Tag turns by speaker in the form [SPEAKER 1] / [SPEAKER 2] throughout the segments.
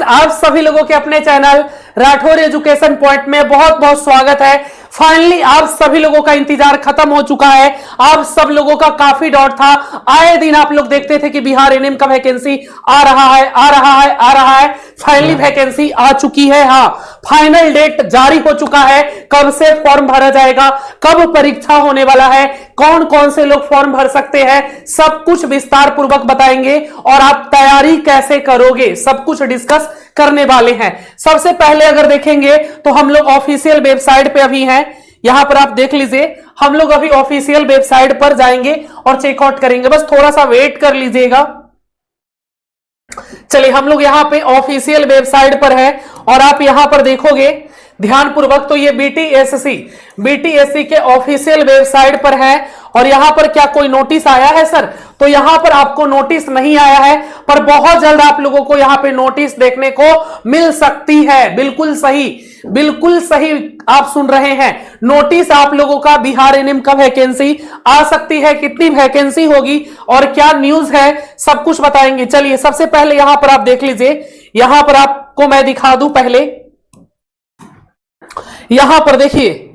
[SPEAKER 1] आप सभी लोगों के अपने चैनल राठौर एजुकेशन पॉइंट में बहुत बहुत स्वागत है। फाइनली आप सभी लोगों का इंतजार खत्म हो चुका है। आप सब लोगों का काफी डाउट था। आए दिन आप लोग देखते थे कि बिहार एनएम का वैकेंसी आ रहा है, आ रहा है, आ रहा है। फाइनली वैकेंसी आ चुकी है। हाँ, फाइनल डेट जारी हो चुका है। कब से फॉर्म भरा जाएगा, कब परीक्षा होने वाला है, कौन कौन से लोग फॉर्म भर सकते हैं, सब कुछ विस्तार पूर्वक बताएंगे और आप तैयारी कैसे करोगे सब कुछ डिस्कस करने वाले हैं। सबसे पहले अगर देखेंगे तो हम लोग ऑफिशियल वेबसाइट पे अभी हैं। यहां पर आप देख लीजिए, हम लोग अभी ऑफिशियल वेबसाइट पर जाएंगे और चेकआउट करेंगे। बस थोड़ा सा वेट कर लीजिएगा। चलिए, हम लोग यहां पे ऑफिशियल वेबसाइट पर है और आप यहां पर देखोगे ध्यानपूर्वक तो ये बीटीएससी के ऑफिशियल वेबसाइट पर है। और यहां पर क्या कोई नोटिस आया है सर? तो यहां पर आपको नोटिस नहीं आया है, पर बहुत जल्द आप लोगों को यहां पे नोटिस देखने को मिल सकती है। बिल्कुल सही, बिल्कुल सही आप सुन रहे हैं। नोटिस आप लोगों का बिहार एनएम का वैकेंसी आ सकती है। कितनी वैकेंसी होगी और क्या न्यूज है सब कुछ बताएंगे। चलिए, सबसे पहले यहां पर आप देख लीजिए। यहां पर आपको मैं दिखा दूं पहले, यहां पर देखिए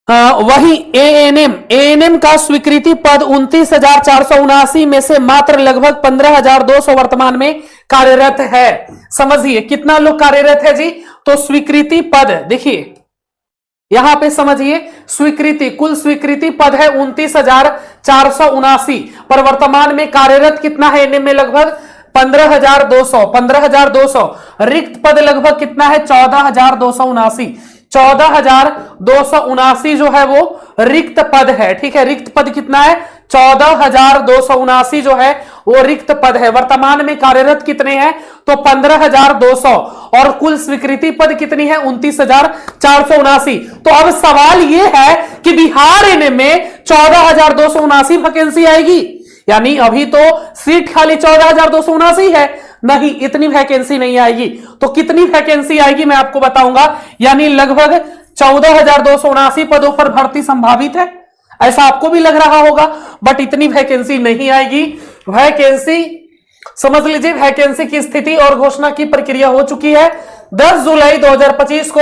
[SPEAKER 1] वही एएनएम का स्वीकृति पद 29,479 में से मात्र लगभग 15,200 वर्तमान में कार्यरत है। समझिए कितना लोग कार्यरत है जी। तो स्वीकृति पद देखिए यहां पे समझिए, स्वीकृति कुल स्वीकृति पद है 29,479, पर वर्तमान में कार्यरत कितना है एएनएम में? लगभग 15,200। रिक्त पद लगभग कितना है? 14,279। 14,279 जो है वो रिक्त पद है। ठीक है, रिक्त पद कितना है? 14,279 जो है वो रिक्त पद है। वर्तमान में कार्यरत कितने हैं? तो 15,200 और कुल स्वीकृति पद कितनी है? 29,479। तो अब सवाल ये है कि बिहार एनएम में 14,279 वैकेंसी आएगी, यानी अभी तो सीट खाली 14,279 है। नहीं, इतनी वैकेंसी नहीं आएगी। तो कितनी वैकेंसी आएगी मैं आपको बताऊंगा। यानी लगभग 14,279 पदों पर भर्ती संभावित है। ऐसा आपको भी लग रहा होगा, बट इतनी वैकेंसी नहीं आएगी। वैकेंसी समझ लीजिए, वैकेंसी की स्थिति और घोषणा की प्रक्रिया हो चुकी है। 10 जुलाई 2025 को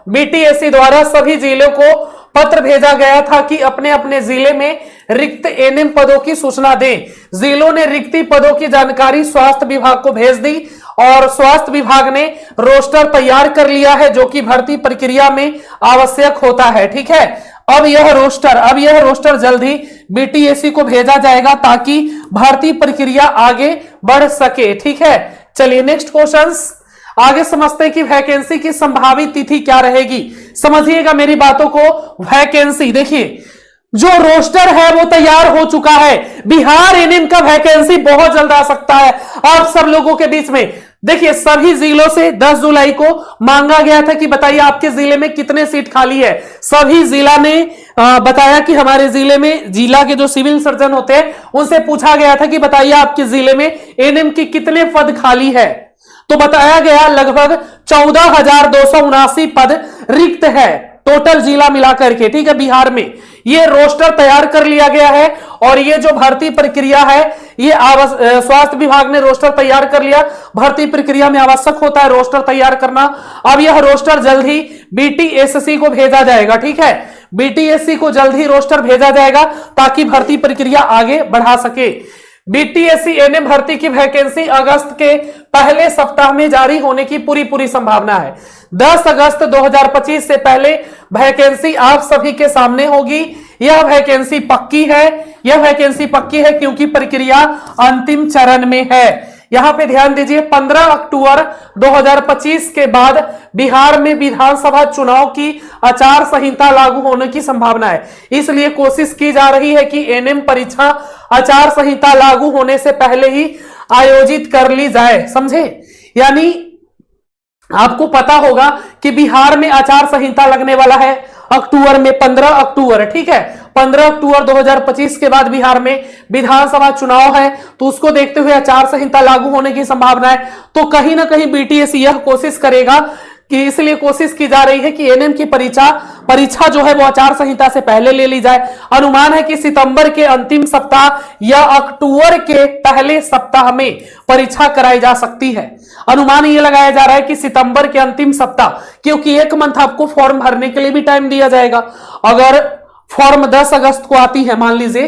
[SPEAKER 1] बीटीएससी द्वारा सभी जिलों को पत्र भेजा गया था कि अपने अपने जिले में रिक्त एनएम पदों की सूचना दें। जिलों ने रिक्ति पदों की जानकारी स्वास्थ्य विभाग को भेज दी और स्वास्थ्य विभाग ने रोस्टर तैयार कर लिया है, जो कि भर्ती प्रक्रिया में आवश्यक होता है। ठीक है, अब यह रोस्टर जल्द ही बीटीएससी को भेजा जाएगा ताकि भर्ती प्रक्रिया आगे बढ़ सके। ठीक है, चलिए नेक्स्ट क्वेश्चंस आगे समझते हैं कि वैकेंसी की संभावित तिथि क्या रहेगी। समझिएगा मेरी बातों को। वैकेंसी देखिए, जो रोस्टर है वो तैयार हो चुका है। बिहार एनएम का वैकेंसी बहुत जल्द आ सकता है आप सब लोगों के बीच में। देखिए, सभी जिलों से 10 जुलाई को मांगा गया था कि बताइए आपके जिले में कितने सीट खाली है। सभी जिला ने बताया कि हमारे जिले में, जिला के जो सिविल सर्जन होते हैं उनसे पूछा गया था कि बताइए आपके जिले में एनएम की कितने पद खाली है। तो बताया गया लगभग 14,279 पद रिक्त है टोटल जिला मिलाकर के। ठीक है, बिहार में ये रोस्टर तैयार कर लिया गया है और ये जो भर्ती प्रक्रिया है ये स्वास्थ्य विभाग ने रोस्टर तैयार कर लिया। भर्ती प्रक्रिया में आवश्यक होता है रोस्टर तैयार करना। अब यह रोस्टर जल्द ही बीटीएससी को भेजा जाएगा। ठीक है, बीटीएससी को जल्द ही रोस्टर भेजा जाएगा ताकि भर्ती प्रक्रिया आगे बढ़ा सके। बीटीएससी एनएम भर्ती की वैकेंसी अगस्त के पहले सप्ताह में जारी होने की पूरी संभावना है। 10 अगस्त 2025 से पहले वैकेंसी आप सभी के सामने होगी। यह वैकेंसी पक्की है, क्योंकि प्रक्रिया अंतिम चरण में है। यहां पे ध्यान दीजिए, 15 अक्टूबर 2025 के बाद बिहार में विधानसभा चुनाव की आचार संहिता लागू होने की संभावना है। इसलिए कोशिश की जा रही है कि एनएम परीक्षा आचार संहिता लागू होने से पहले ही आयोजित कर ली जाए। समझे? यानी आपको पता होगा कि बिहार में आचार संहिता लगने वाला है अक्टूबर में, 15 अक्टूबर। ठीक है, 15 अक्टूबर 2025 के बाद बिहार में विधानसभा चुनाव है, तो उसको देखते हुए आचार संहिता लागू होने की संभावना है। तो कहीं ना कहीं बीटीएससी यह कोशिश करेगा कि इसलिए कोशिश की जा रही है कि एनएम की परीक्षा जो है वो आचार संहिता से पहले ले ली जाए। अनुमान है कि सितंबर के अंतिम सप्ताह या अक्टूबर के पहले सप्ताह में परीक्षा कराई जा सकती है। अनुमान ये लगाया जा रहा है कि सितंबर के अंतिम सप्ताह, क्योंकि एक मंथ आपको फॉर्म भरने के लिए भी टाइम दिया जाएगा। अगर फॉर्म 10 अगस्त को आती है मान लीजिए,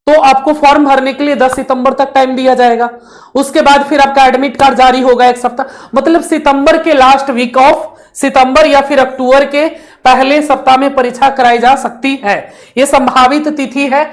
[SPEAKER 1] तो आपको फॉर्म भरने के लिए 10 सितंबर तक टाइम दिया जाएगा। उसके बाद फिर आपका एडमिट कार्ड जारी होगा एक सप्ताह, मतलब सितंबर के लास्ट वीक ऑफ सितंबर या फिर अक्टूबर के पहले सप्ताह में परीक्षा कराई जा सकती है। यह संभावित तिथि है।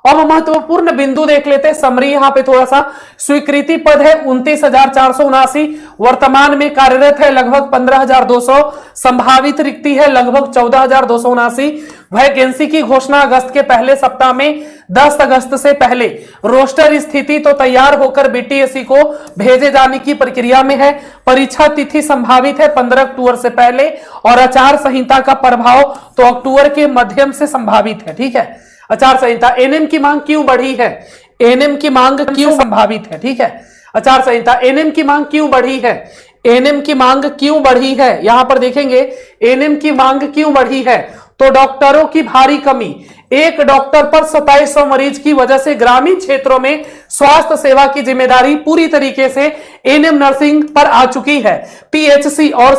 [SPEAKER 1] अब महत्वपूर्ण बिंदु देख लेते हैं, समरी यहां पे थोड़ा सा। स्वीकृति पद है 29,479, वर्तमान में कार्यरत है लगभग 15,200, संभावित रिक्ति है लगभग 14,279। वैकेंसी की घोषणा अगस्त के पहले सप्ताह में 10 अगस्त से पहले। रोस्टर स्थिति तो तैयार होकर बीटीएससी को भेजे जाने की प्रक्रिया में है। परीक्षा तिथि संभावित है 15 अक्टूबर से पहले, और आचार संहिता का प्रभाव तो अक्टूबर के मध्यम से संभावित है। ठीक है, आचार संहिता। एनएम की मांग क्यों बढ़ी है? एनएम की मांग क्यों संभावित है? ठीक है, आचार संहिता। एनएम की मांग क्यों बढ़ी है? एनएम की मांग क्यों बढ़ी है? यहां पर देखेंगे एनएम की मांग क्यों बढ़ी है, तो डॉक्टरों की भारी कमी। एक डॉक्टर पर 2700 मरीज की वजह से ग्रामीण क्षेत्रों में स्वास्थ्य सेवा की जिम्मेदारी पूरी तरीके से एनएम नर्सिंग पर आ चुकी है। पीएचसी और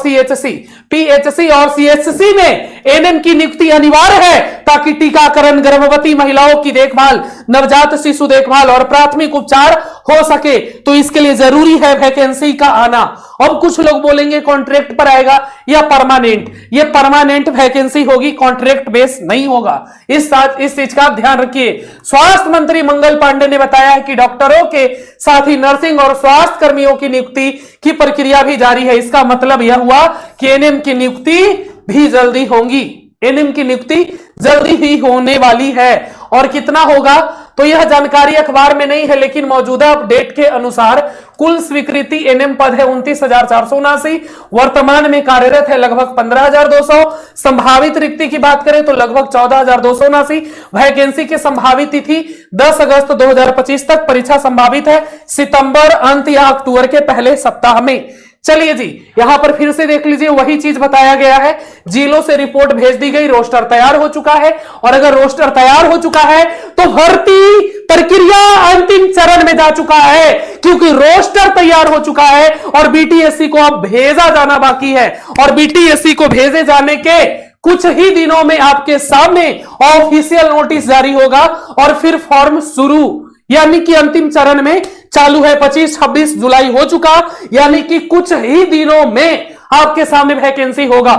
[SPEAKER 1] सीएचसी में एनएम की नियुक्ति अनिवार्य है, ताकि टीकाकरण, गर्भवती महिलाओं की देखभाल, नवजात शिशु देखभाल और प्राथमिक उपचार हो सके। तो इसके लिए जरूरी है वैकेंसी का आना। अब कुछ लोग बोलेंगे कॉन्ट्रैक्ट पर आएगा या परमानेंट। ये परमानेंट वैकेंसी होगी, कॉन्ट्रैक्ट बेस नहीं होगा। इस चीज का ध्यान रखिए। स्वास्थ्य मंत्री मंगल पांडे ने बताया है कि डॉक्टरों के साथ ही नर्सिंग और स्वास्थ्य कर्मियों की नियुक्ति की प्रक्रिया भी जारी है। इसका मतलब यह हुआ कि एनएम की नियुक्ति भी जल्दी होगी। एनएम की नियुक्ति जल्दी ही होने वाली है। और कितना होगा, तो यह जानकारी अखबार में नहीं है, लेकिन मौजूदा अपडेट के अनुसार कुल स्वीकृति एनएम पद है 29,479, वर्तमान में कार्यरत है लगभग 15,200। संभावित रिक्ति की बात करें तो लगभग 14,279। वैकेंसी की संभावित तिथि 10 अगस्त 2025 तक। परीक्षा संभावित है सितंबर अंत या अक्टूबर के पहले सप्ताह में। चलिए जी, यहां पर फिर से देख लीजिए, वही चीज बताया गया है। जिलों से रिपोर्ट भेज दी गई, रोस्टर तैयार हो चुका है। और अगर रोस्टर तैयार हो चुका है तो भर्ती प्रक्रिया अंतिम चरण में जा चुका है, क्योंकि रोस्टर तैयार हो चुका है और बीटीएससी को अब भेजा जाना बाकी है। और बीटीएससी को भेजे जाने के कुछ ही दिनों में आपके सामने ऑफिशियल नोटिस जारी होगा और फिर फॉर्म शुरू, यानी कि अंतिम चरण में चालू है। 25-26 जुलाई हो चुका, यानी कि कुछ ही दिनों में आपके सामने वैकेंसी होगा।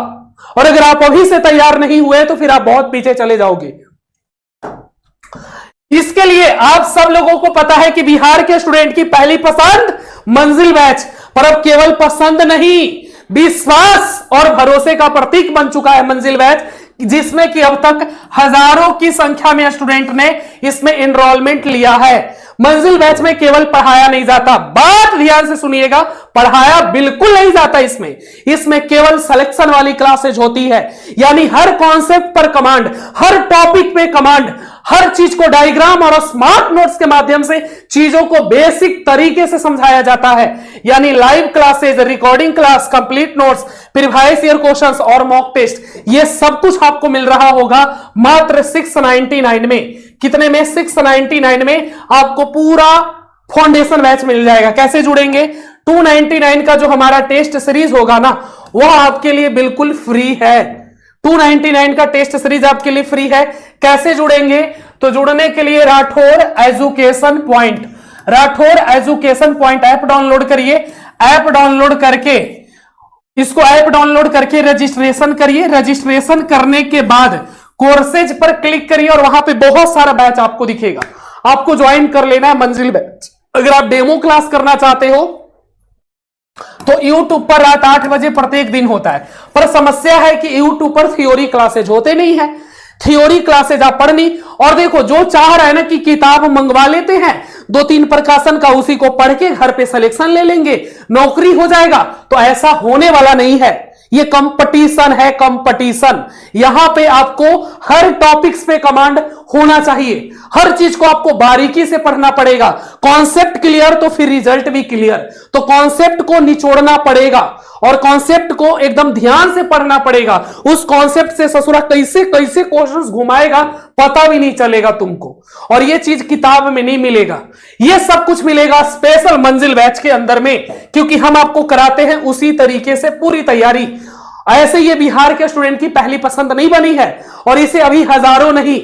[SPEAKER 1] और अगर आप अभी से तैयार नहीं हुए तो फिर आप बहुत पीछे चले जाओगे। इसके लिए आप सब लोगों को पता है कि बिहार के स्टूडेंट की पहली पसंद मंजिल बैच, पर अब केवल पसंद नहीं, विश्वास और भरोसे का प्रतीक बन चुका है मंजिल बैच, जिसमें कि अब तक हजारों की संख्या में स्टूडेंट ने इसमें एनरोलमेंट लिया है। मंजिल बैच में केवल पढ़ाया नहीं जाता, बात ध्यान से सुनिएगा, पढ़ाया बिल्कुल नहीं जाता। इसमें केवल सिलेक्शन वाली क्लासेज होती है, यानी हर कॉन्सेप्ट पर कमांड, हर टॉपिक पे कमांड, हर चीज को डायग्राम और स्मार्ट नोट्स के माध्यम से चीजों को बेसिक तरीके से समझाया जाता है। यानी live classes, recording class, complete notes, previous year questions और मॉक टेस्ट, ये सब कुछ आपको मिल रहा होगा मात्र 699 में। कितने में? 699 में आपको पूरा फाउंडेशन बैच मिल जाएगा। कैसे जुड़ेंगे? 299 का जो हमारा टेस्ट सीरीज होगा ना, वह आपके लिए बिल्कुल फ्री है। 299 का टेस्ट सीरीज आपके लिए फ्री है। कैसे जुड़ेंगे? तो जुड़ने के लिए Rathore education point app download करिए। ऐप डाउनलोड करके इसको ऐप डाउनलोड करके रजिस्ट्रेशन करिए। रजिस्ट्रेशन करने के बाद कोर्सेज पर क्लिक करिए और वहां पे बहुत सारा बैच आपको दिखेगा। आपको ज्वाइन कर लेना है मंजिल बैच। अगर आप डेमो क्लास करना चाहते हो तो YouTube पर रात 8 बजे प्रत्येक दिन होता है, पर समस्या है कि YouTube पर थ्योरी क्लासेज होते नहीं है। थ्योरी क्लासेज आप पढ़नी, और देखो जो चाह रहा है ना कि किताब मंगवा लेते हैं 2-3 प्रकाशन का, उसी को पढ़ के घर पे सिलेक्शन ले लेंगे, नौकरी हो जाएगा, तो ऐसा होने वाला नहीं है। ये कंपटीशन है, कंपटीशन। यहां पे आपको हर टॉपिक्स पे कमांड होना चाहिए, हर चीज को आपको बारीकी से पढ़ना पड़ेगा। कॉन्सेप्ट क्लियर तो फिर रिजल्ट भी क्लियर। तो कॉन्सेप्ट को निचोड़ना पड़ेगा और कॉन्सेप्ट को एकदम ध्यान से पढ़ना पड़ेगा। उस कॉन्सेप्ट से ससुरा कैसे कैसे क्वेश्चंस घुमाएगा पता भी नहीं चलेगा तुमको, और ये चीज किताब में नहीं मिलेगा। ये सब कुछ मिलेगा स्पेशल मंजिल बैच के अंदर में, क्योंकि हम आपको कराते हैं उसी तरीके से पूरी तैयारी। ऐसे ये बिहार के स्टूडेंट की पहली पसंद नहीं बनी है, और इसे अभी हजारों नहीं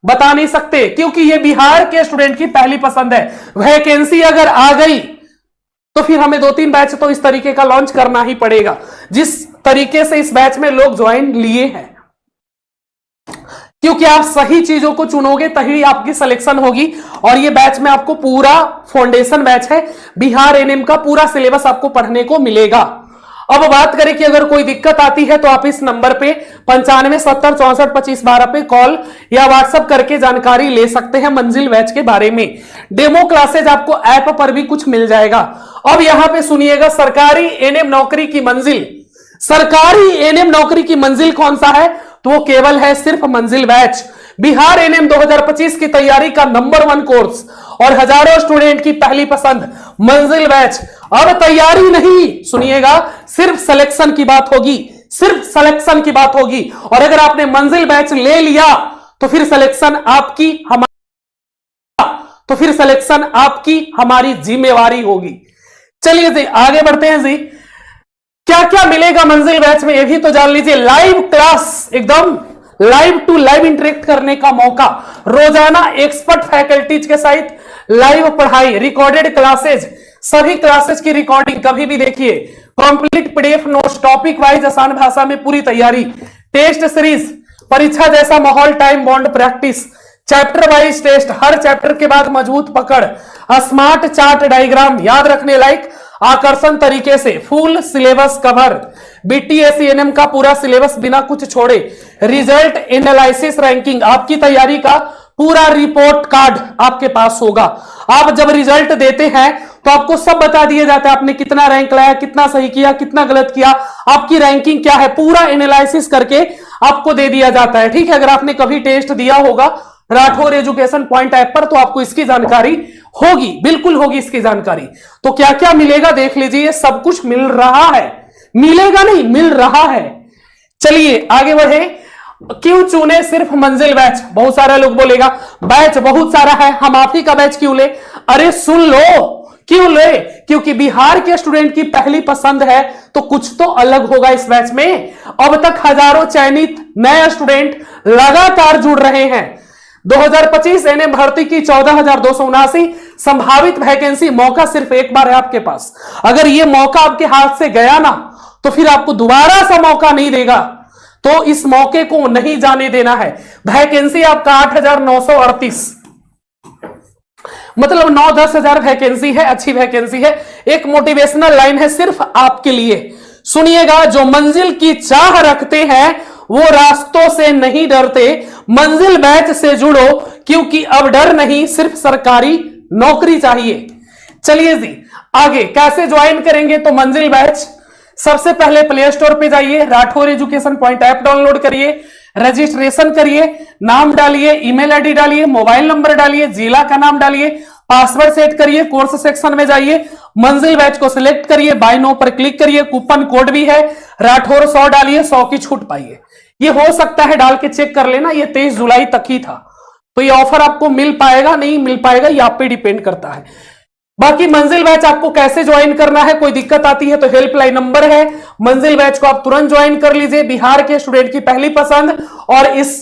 [SPEAKER 1] बता नहीं सकते, क्योंकि ये बिहार के स्टूडेंट की पहली पसंद है। वैकेंसी अगर आ गई तो फिर हमें 2-3 बैच तो इस तरीके का लॉन्च करना ही पड़ेगा, जिस तरीके से इस बैच में लोग ज्वाइन लिए हैं। क्योंकि आप सही चीजों को चुनोगे तभी आपकी सिलेक्शन होगी। और ये बैच में आपको पूरा फाउंडेशन बैच है, बिहार एनएम का पूरा सिलेबस आपको पढ़ने को मिलेगा। अब बात करें कि अगर कोई दिक्कत आती है तो आप इस नंबर पे 9570642512 पे कॉल या व्हाट्सएप करके जानकारी ले सकते हैं मंजिल बैच के बारे में। डेमो क्लासेज आपको ऐप पर भी कुछ मिल जाएगा। अब यहां पे सुनिएगा, सरकारी एनएम नौकरी की मंजिल, सरकारी एनएम नौकरी की मंजिल कौन सा है? तो वो केवल है सिर्फ मंजिल बैच। बिहार एनएम 2025 की तैयारी का नंबर 1 कोर्स और हजारों स्टूडेंट की पहली पसंद मंजिल बैच। अब तैयारी नहीं, सुनिएगा, सिर्फ सिलेक्शन की बात होगी, सिर्फ सिलेक्शन की बात होगी। और अगर आपने मंजिल बैच ले लिया तो फिर सिलेक्शन आपकी हमारी जिम्मेवारी होगी। चलिए जी आगे बढ़ते हैं जी। क्या क्या मिलेगा मंजिल बैच में ये भी तो जान लीजिए। लाइव क्लास, एकदम लाइव टू लाइव इंटरेक्ट करने का मौका, रोजाना एक्सपर्ट फैकल्टीज के साथ लाइव पढ़ाई, रिकॉर्डेड क्लासेज, सभी क्लासेज की रिकॉर्डिंग कभी भी देखिए, complete PDF notes, topic wise आसान भाषा में पूरी तैयारी, टेस्ट सीरीज, परीक्षा जैसा माहौल, time bound practice, chapter wise test, हर चैप्टर के बाद मजबूत पकड़, स्मार्ट चार्ट डायग्राम, याद रखने लायक आकर्षण तरीके से, फुल सिलेबस कवर, बीटीएसएनएम का पूरा सिलेबस बिना कुछ छोड़े, रिजल्ट एनालिसिस रैंकिंग, आपकी तैयारी का पूरा रिपोर्ट कार्ड आपके पास होगा। आप जब रिजल्ट देते हैं तो आपको सब बता दिया जाता है, आपने कितना रैंक लाया, कितना सही किया, कितना गलत किया, आपकी रैंकिंग क्या है, पूरा एनालिसिस करके आपको दे दिया जाता है। ठीक है, अगर आपने कभी टेस्ट दिया होगा राठौर एजुकेशन पॉइंट ऐप पर तो आपको इसकी जानकारी होगी, बिल्कुल होगी इसकी जानकारी। तो क्या क्या मिलेगा देख लीजिए, सब कुछ मिल रहा है, मिलेगा नहीं, मिल रहा है। चलिए आगे बढ़े। क्यों चुने सिर्फ मंजिल बैच? बहुत सारे लोग बोलेगा बैच बहुत सारा है, हम आप ही का बैच क्यों ले? अरे सुन लो, क्यों ले? क्योंकि बिहार के स्टूडेंट की पहली पसंद है तो कुछ तो अलग होगा इस बैच में। अब तक हजारों चयनित नए स्टूडेंट लगातार जुड़ रहे हैं। 2025 एनएम भर्ती की 14,279 संभावित वैकेंसी, मौका सिर्फ एक बार है आपके पास। अगर ये मौका आपके हाथ से गया ना तो फिर आपको दोबारा सा मौका नहीं देगा, तो इस मौके को नहीं जाने देना है। वैकेंसी आपका 8,938, मतलब 9-10 हजार वैकेंसी है, अच्छी वैकेंसी है। एक मोटिवेशनल लाइन है सिर्फ आपके लिए, सुनिएगा। जो मंजिल की चाह रखते हैं वो रास्तों से नहीं डरते, मंजिल बैच से जुड़ो, क्योंकि अब डर नहीं, सिर्फ सरकारी नौकरी चाहिए। चलिए जी आगे कैसे ज्वाइन करेंगे? तो मंजिल बैच सबसे पहले प्ले स्टोर पे जाइए, Rathore education point app download करिए, रजिस्ट्रेशन करिए, नाम डालिए, ईमेल आईडी डालिए, मोबाइल नंबर डालिए, जिला का नाम डालिए, पासवर्ड सेट करिए, कोर्स सेक्शन में जाइए, मंजिल बैच को सिलेक्ट करिए, बाय नो पर क्लिक करिए, कूपन कोड भी है राठौर 100 डालिए, 100 की छूट पाइए। ये हो सकता है डाल के चेक कर लेना, ये 23 जुलाई तक ही था, तो ये ऑफर आपको मिल पाएगा नहीं मिल पाएगा ये आप पे डिपेंड करता है। बाकी मंजिल बैच आपको कैसे ज्वाइन करना है, कोई दिक्कत आती है तो हेल्पलाइन नंबर है, मंजिल बैच को आप तुरंत ज्वाइन कर लीजिए। बिहार के स्टूडेंट की पहली पसंद। और इस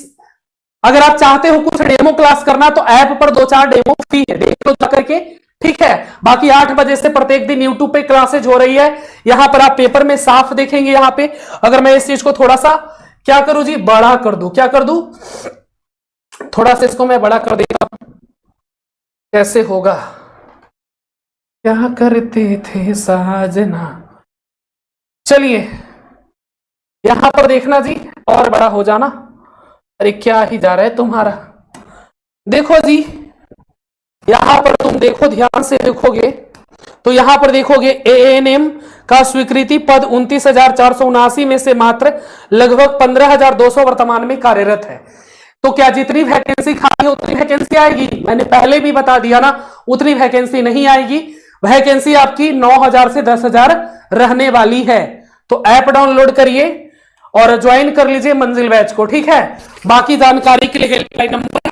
[SPEAKER 1] अगर आप चाहते हो कुछ डेमो क्लास करना तो ऐप पर 2-4 डेमो फ्री है, देख लो करके, ठीक है। बाकी 8 बजे से प्रत्येक दिन यूट्यूब पे क्लासेज हो रही है, यहां पर आप पेपर में साफ देखेंगे। यहां पे अगर मैं इस चीज को थोड़ा सा क्या करूं जी, बड़ा कर दूं, क्या कर दूं, थोड़ा सा इसको मैं बड़ा कर देता हूं, कैसे होगा? क्या करते थे साजना। चलिए यहां पर देखना जी, और बड़ा हो जाना। अरे क्या ही जा रहा है तुम्हारा, देखो जी यहां पर तुम देखो, ध्यान से देखोगे तो यहां पर देखोगे एएनएम का स्वीकृति पद 29,479 में से मात्र लगभग 15,200 वर्तमान में कार्यरत है। तो क्या जितनी वैकेंसी खाली है उतनी वैकेंसी आएगी? मैंने पहले भी बता दिया ना, उतनी वैकेंसी नहीं आएगी। वैकेंसी आपकी 9,000 से 10,000 रहने वाली है। तो ऐप डाउनलोड करिए और ज्वाइन कर लीजिए मंजिल बैच को, ठीक है। बाकी जानकारी के लिए हेल्पलाइन नंबर